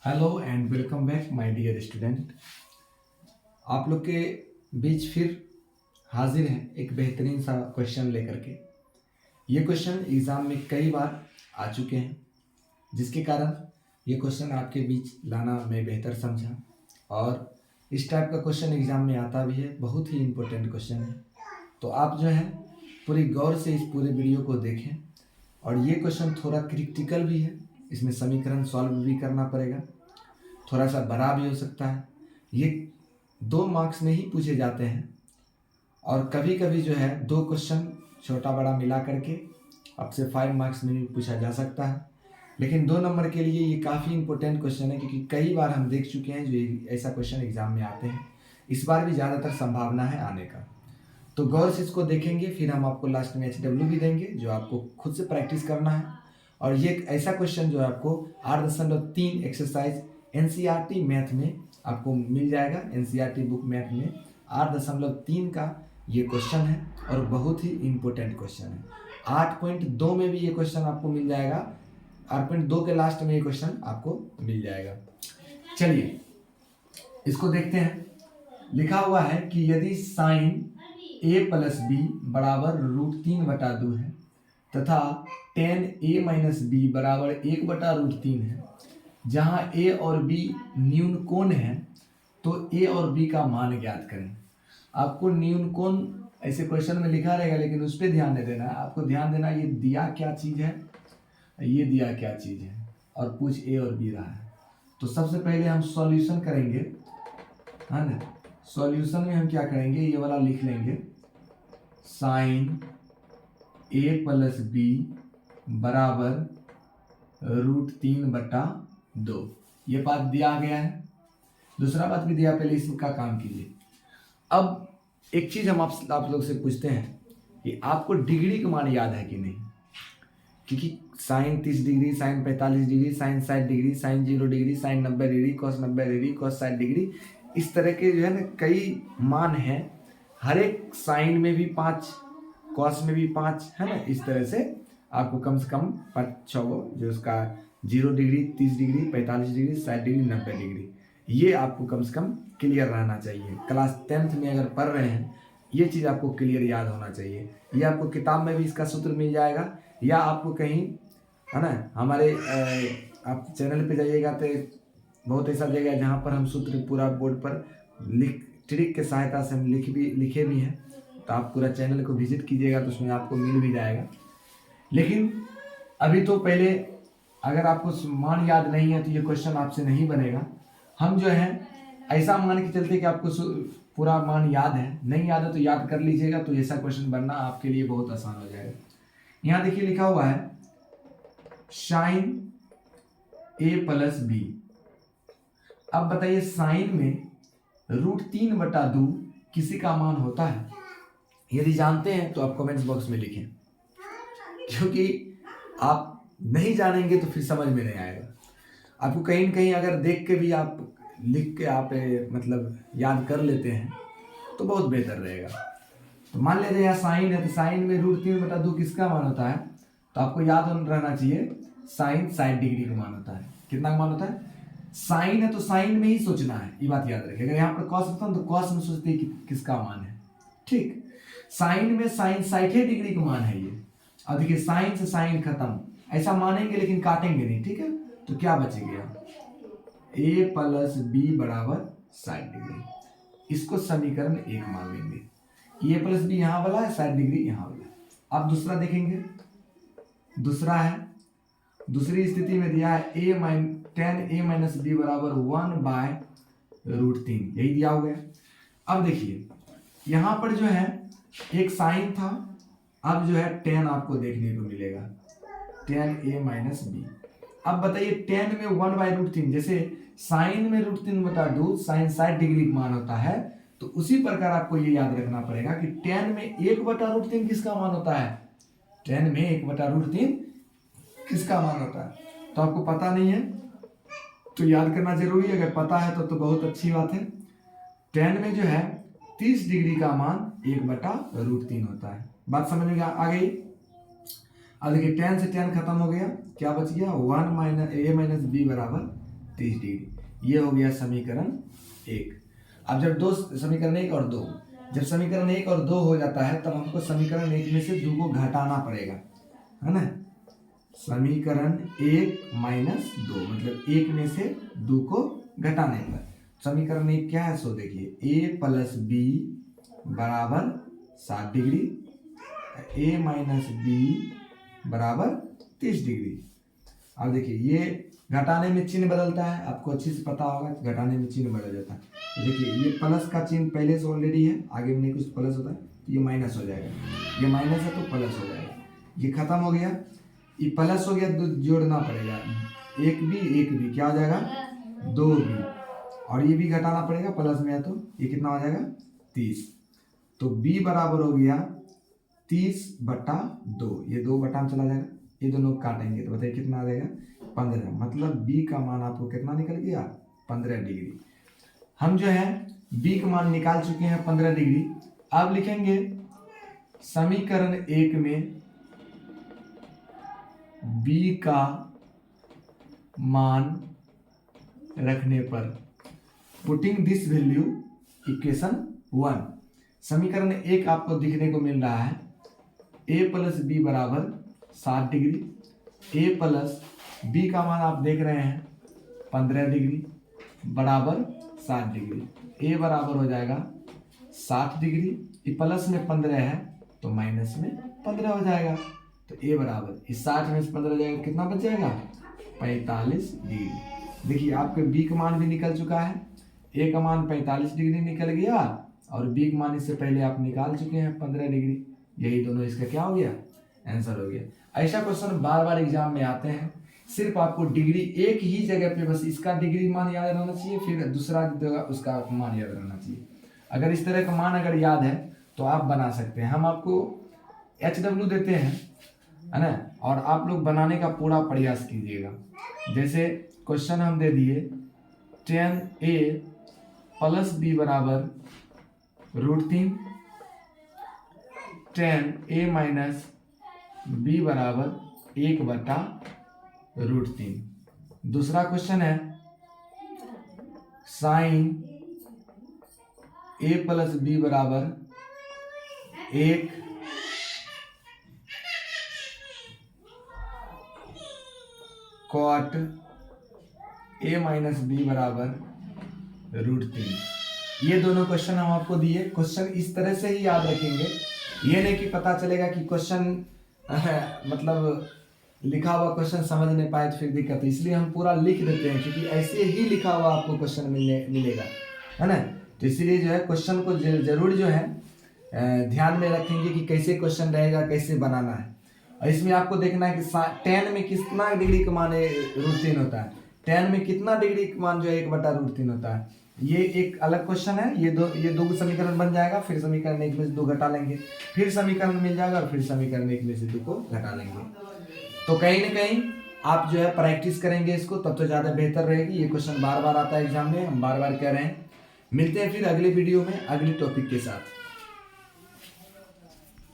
Hello and welcome back my dear student. आप लोग के बीच फिर हाजिर हैं एक बेहतरीन सा क्वेश्चन लेकर के। ये क्वेश्चन एग्ज़ाम में कई बार आ चुके हैं, जिसके कारण ये क्वेश्चन आपके बीच लाना मैं बेहतर समझा। और इस टाइप का क्वेश्चन एग्ज़ाम में आता भी है, बहुत ही इम्पोर्टेंट क्वेश्चन है। तो आप जो है पूरी गौर से इस पूरे वीडियो को देखें। और ये क्वेश्चन थोड़ा क्रिटिकल भी है, इसमें समीकरण सॉल्व भी करना पड़ेगा, थोड़ा सा बड़ा भी हो सकता है। ये 2 मार्क्स में ही पूछे जाते हैं और कभी कभी जो है 2 क्वेश्चन छोटा बड़ा मिला करके आपसे 5 मार्क्स में भी पूछा जा सकता है। लेकिन 2 नंबर के लिए ये काफ़ी इंपॉर्टेंट क्वेश्चन है, क्योंकि कई बार हम देख चुके हैं जो ऐसा क्वेश्चन एग्जाम में आते हैं। इस बार भी ज़्यादातर संभावना है आने का। तो गौर से इसको देखेंगे, फिर हम आपको लास्ट में HW भी देंगे जो आपको खुद से प्रैक्टिस करना है। और ये एक ऐसा क्वेश्चन जो है आपको 8.3 एक्सरसाइज NCERT मैथ में आपको मिल जाएगा। NCERT बुक मैथ में 8.3 का ये क्वेश्चन है और बहुत ही इम्पोर्टेंट क्वेश्चन है। 8.2 में भी ये क्वेश्चन आपको मिल जाएगा, 8.2 के लास्ट में ये क्वेश्चन आपको मिल जाएगा। चलिए इसको देखते हैं। लिखा हुआ है कि यदि साइन a प्लस बी बराबर √3/2 है तथा tan a माइनस बी बराबर 1/√3 है, जहाँ a और b न्यून कोण है, तो a और b का मान ज्ञात करें। आपको न्यून कोण ऐसे क्वेश्चन में लिखा रहेगा, लेकिन उस पर ध्यान नहीं देना है। आपको ध्यान देना ये दिया क्या चीज़ है, ये दिया क्या चीज़ है, और पूछ a और b रहा है। तो सबसे पहले हम सॉल्यूशन करेंगे, है ना। सॉल्यूशन में हम क्या करेंगे, ये वाला लिख लेंगे, साइन a प्लस बी बराबर √3/2। ये बात दिया गया है। दूसरा बात भी दिया, पहले इसका काम कीजिए। अब एक चीज़ हम आप लोग से पूछते हैं कि आपको डिग्री का मान याद है कि नहीं, क्योंकि sine 30 degree, sine 45 degree, sine 60 degree, sine 0 degree, sine 90 degree, cos 90 degree, cos 60 degree, इस तरह के जो है ना कई मान हैं। हर एक साइन में भी 5, कॉस में भी 5, है ना। इस तरह से आपको कम से कम 5-6 जो उसका 0 degree, 30 degree, 45 degree, 60 degree, 90 degree, ये आपको कम से कम क्लियर रहना चाहिए। क्लास 10th में अगर पढ़ रहे हैं, ये चीज़ आपको क्लियर याद होना चाहिए। ये आपको किताब में भी इसका सूत्र मिल जाएगा, या आपको कहीं, है ना, हमारे आप चैनल पे जाइएगा तो बहुत ऐसा जगह है जहाँ पर हम सूत्र पूरा बोर्ड पर ट्रिक के सहायता से हम लिखे भी हैं। तो आप पूरा चैनल को विजिट कीजिएगा तो उसमें आपको मिल भी जाएगा। लेकिन अभी तो पहले अगर आपको मान याद नहीं है तो ये क्वेश्चन आपसे नहीं बनेगा। हम जो है ऐसा मान के चलते कि आपको पूरा मान याद है, नहीं याद है तो याद कर लीजिएगा, तो ऐसा क्वेश्चन बनना आपके लिए बहुत आसान हो जाएगा। यहाँ देखिए लिखा हुआ है साइन a प्लस बी। अब बताइए साइन में √3/2 किसी का मान होता है? यदि जानते हैं तो आप कमेंट्स बॉक्स में लिखें, क्योंकि आप नहीं जानेंगे तो फिर समझ में नहीं आएगा। आपको कहीं न कहीं अगर देख के भी आप लिख के आप मतलब याद कर लेते हैं तो बहुत बेहतर रहेगा। तो मान लीजिए यहाँ साइन है, तो साइन में √3/2 किसका मान होता है? तो आपको याद रहना चाहिए साइन 60 डिग्री का मान होता है। कितना का मान होता है? साइन है तो साइन में ही सोचना है, ये बात याद रखिए। अगर यहाँ पर कॉस होता है तो कॉस में सोचते हैं कि किसका मान है, ठीक। साइन में साइन 60 डिग्री का मान है ये। अब देखिए साइन से साइन खत्म, ऐसा मानेंगे लेकिन काटेंगे नहीं, ठीक है। तो क्या बचेगा, a प्लस बी बराबर 60 डिग्री। इसको समीकरण 1 मान लेंगे। a प्लस बी यहाँ वाला है, 60 डिग्री यहाँ वाला। अब दूसरा देखेंगे, दूसरा है, दूसरी स्थिति में दिया है tan a माइनस बी बराबर 1/√3, यही दिया हुआ है। अब देखिए यहाँ पर जो है एक साइन था, अब जो है tan आपको देखने को मिलेगा, tan a माइनस बी। अब बताइए tan में 1/√3, जैसे साइन में √3/2 साइन 60 डिग्री का मान होता है, तो उसी प्रकार आपको ये याद रखना पड़ेगा कि tan में 1/√3 किसका मान होता है? tan में 1/√3 किसका मान होता है? तो आपको पता नहीं है तो याद करना जरूरी है। अगर पता है तो बहुत अच्छी बात है। tan में जो है 30 डिग्री का मान 1/√3 होता है। बात समझ में आ गई? अब देखिए tan से tan खत्म हो गया, क्या बच गया, 1 - a - b बराबर 30 डिग्री। ये हो गया समीकरण 1। अब जब समीकरण 1 और 2, जब समीकरण 1 और 2 हो जाता है तब हमको समीकरण 1 में से 2 को घटाना पड़ेगा, है ना। समीकरण 1 माइनस 2 मतलब 1 में से 2 को घटाने पर समीकरण 1 क्या है, सो देखिए a प्लस बी बराबर 60 डिग्री, a माइनस बी बराबर 30 डिग्री। अब देखिए ये घटाने में चिन्ह बदलता है, आपको अच्छे से पता होगा, घटाने में चिन्ह बदल जाता है। तो देखिए ये प्लस का चिन्ह पहले से ऑलरेडी है, आगे में नहीं कुछ प्लस होता है, तो ये माइनस हो जाएगा, ये माइनस है तो प्लस हो जाएगा, ये खत्म हो गया, ये प्लस हो गया तो जोड़ना पड़ेगा, एक भी क्या हो जाएगा 2 भी, और ये भी घटाना पड़ेगा, प्लस में है तो ये कितना हो जाएगा 30। तो b बराबर हो गया 30/2, ये 2 बटा में चला जाएगा, ये दोनों काटेंगे तो बताइए कितना आ जाएगा 15। मतलब b का मान आपको कितना निकल गया 15 डिग्री। हम जो है b का मान निकाल चुके हैं 15 डिग्री। अब लिखेंगे समीकरण 1 में b का मान रखने पर, पुटिंग दिस वैल्यू इक्वेशन 1, समीकरण 1 आपको दिखने को मिल रहा है a प्लस बी बराबर 60 डिग्री, a प्लस b का मान आप देख रहे हैं 15 डिग्री बराबर 60 डिग्री, a बराबर हो जाएगा 60 डिग्री, ये प्लस में 15 है तो माइनस में 15 हो जाएगा, तो a बराबर इस 60 में से 15 जाएगा, कितना बच जाएगा 45 डिग्री। देखिए आपके b का मान भी निकल चुका है, a का मान 45 डिग्री निकल गया और b का मान इससे पहले आप निकाल चुके हैं 15 डिग्री, यही दोनों इसका क्या हो गया आंसर हो गया। ऐसा क्वेश्चन बार बार एग्जाम में आते हैं, सिर्फ आपको डिग्री एक ही जगह पे बस इसका डिग्री मान याद रहना चाहिए, फिर दूसरा जगह उसका मान याद रहना चाहिए। अगर इस तरह का मान अगर याद है तो आप बना सकते हैं, हम आपको HW देते हैं, है ना, और आप लोग बनाने का पूरा प्रयास कीजिएगा। जैसे क्वेश्चन हम दे दिए 10a प्लस बी बराबर √3, 10a माइनस बी बराबर 1/√3। दूसरा क्वेश्चन है साइन a प्लस बी बराबर 1 कॉट a माइनस बी बराबर √3। ये दोनों क्वेश्चन हम आपको दिए, क्वेश्चन इस तरह से ही याद रखेंगे, ये नहीं कि पता चलेगा कि क्वेश्चन मतलब लिखा हुआ क्वेश्चन समझ नहीं पाए तो फिर दिक्कत है, इसलिए हम पूरा लिख देते हैं क्योंकि ऐसे ही लिखा हुआ आपको क्वेश्चन मिलेगा, है ना। तो इसीलिए जो है क्वेश्चन को जरूर जो है ध्यान में रखेंगे कि कैसे क्वेश्चन रहेगा, कैसे बनाना है। और इसमें आपको देखना है कि tan में कितना डिग्री का मान √3 होता है, tan में कितना डिग्री का मान जो है 1/√3 होता है। ये एक अलग क्वेश्चन है, ये दो समीकरण बन जाएगा, फिर समीकरण 1 में से 2 घटा लेंगे, फिर समीकरण मिल जाएगा और फिर समीकरण 1 में से 2 को घटा लेंगे। तो कहीं ना कहीं आप जो है प्रैक्टिस करेंगे इसको तब तो ज़्यादा बेहतर रहेगी। ये क्वेश्चन बार बार आता है एग्जाम में, हम बार बार कह रहे हैं। मिलते हैं फिर अगले वीडियो में अगले टॉपिक के साथ।